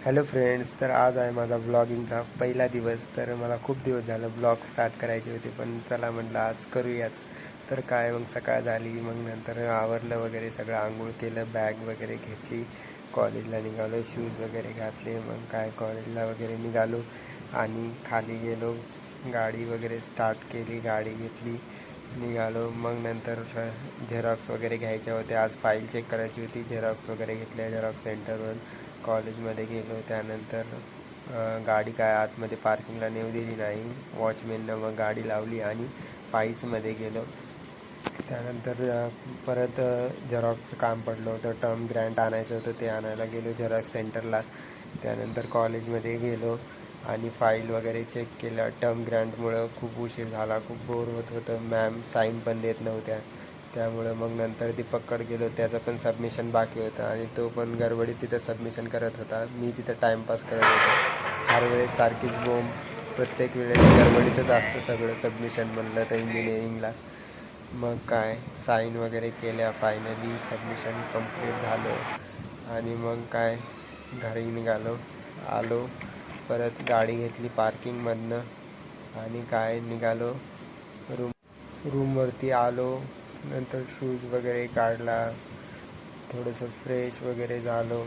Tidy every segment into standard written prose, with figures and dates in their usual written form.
Hello friends, तर आज आहे माझा व्लॉगिंगचा पहिला दिवस. तर मला खूप दिवस झालं ब्लॉग स्टार्ट करायचे होते, पण चला म्हटलं आज करूयाच. तर काय मग सकाळ झाली, मग नंतर आवरलं वगैरे सगळं, आंघोळ केलं, बॅग वगैरे घेतली, कॉलेजला निघालो, शूज वगैरे घातले, मग काय कॉलेजला वगैरे निघालो आणि खाली गेलो, गाडी वगैरे स्टार्ट केली, गाडी घेतली, निघालो. मग नंतर झेरॉक्स वगैरे घ्यायच्या होत्या, आज फाईल चेक करायची होती, झेरॉक्स वगैरे घेतल्या झेरॉक्स सेंटरवर. कॉलेजमध्ये गेलो, त्यानंतर गाडी काय आतमध्ये पार्किंगला नेऊ दिली नाही, वॉचमॅननं मग गाडी लावली आणि पायीचमध्ये गेलो. त्यानंतर परत झेरॉक्सचं काम पडलं होतं, टर्म ग्रँट आणायचं होतं, ते आणायला गेलो झेरॉक्स सेंटरला. त्यानंतर कॉलेजमध्ये गेलो आणि फाईल वगैरे चेक केल्या. टर्म ग्रँटमुळं खूप उशीर झाला, खूप बोर होत होतं, मॅम साईन पण देत नव्हत्या. त्यामुळं मग नंतर दीपककडे गेलो, त्याचं पण सबमिशन बाकी होतं आणि तो पण गडबडीत तिथं सबमिशन करत होता, मी तिथं टाईमपास करत होतो. हर वेळेस सारखीच बोंब, प्रत्येक वेळेस गडबडीतच असतं सगळं सबमिशन म्हणलं तर इंजिनिअरिंगला. मग काय साईन वगैरे केल्या, फायनली सबमिशन कंप्लीट झालं आणि मग काय घरी निघालो. आलो, परत गाडी घेतली पार्किंगमधनं आणि काय निघालो रूमवरती आलो. नंतर शूज वगैरे काढला, थोडंसं फ्रेश वगैरे झालो.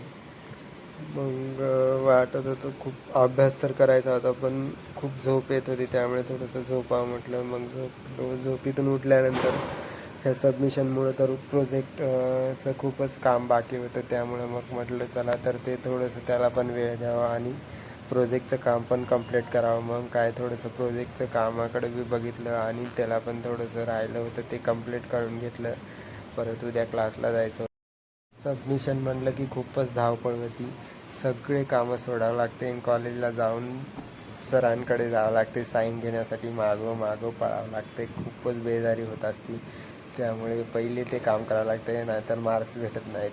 मग वाटत होतं खूप अभ्यास तर करायचा होता, पण खूप झोप येत होती, त्यामुळे थोडंसं झोपावं म्हटलं. मग झोपलो. झोपेतून उठल्यानंतर ह्या सबमिशनमुळं तर प्रोजेक्टचं खूपच काम बाकी होतं, त्यामुळं मग म्हटलं चला तर ते थोडंसं त्याला पण वेळ द्यावा आणि प्रोजेक्टचं काम पण कंप्लीट करावं. मग काय थोडंसं प्रोजेक्टचं कामाकडे बी बघितलं आणि त्याला पण थोडंसं राहिलं होतं, ते कंप्लीट करून घेतलं. परत उद्या क्लासला जायचं. सबमिशन म्हणलं की खूपच धावपळ होती, सगळे कामं सोडावं लागते आणि कॉलेजला जाऊन सरांकडे जावं लागते साईन घेण्यासाठी, मागं पळावं लागते, खूपच बेजारी होत असती. त्यामुळे पहिले ते काम करावं लागते, नाहीतर मार्क्स भेटत नाहीत.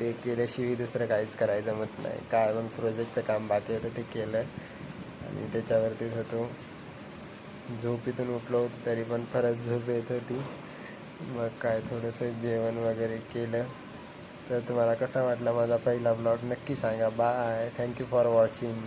ते केल्याशिवाय दुसरं काहीच करायचं जमत नाही. काय मग प्रोजेक्टचं काम बाकी होतं, ते केलं आणि त्याच्यावरतीच होतो. झोपेतून उठलो होतो तरी पण परत झोप येत होती. मग काय थोडंसं जेवण वगैरे केलं. तर तुम्हाला कसा वाटला माझा पहिला ब्लॉग नक्की सांगा. Bye, thank you for watching.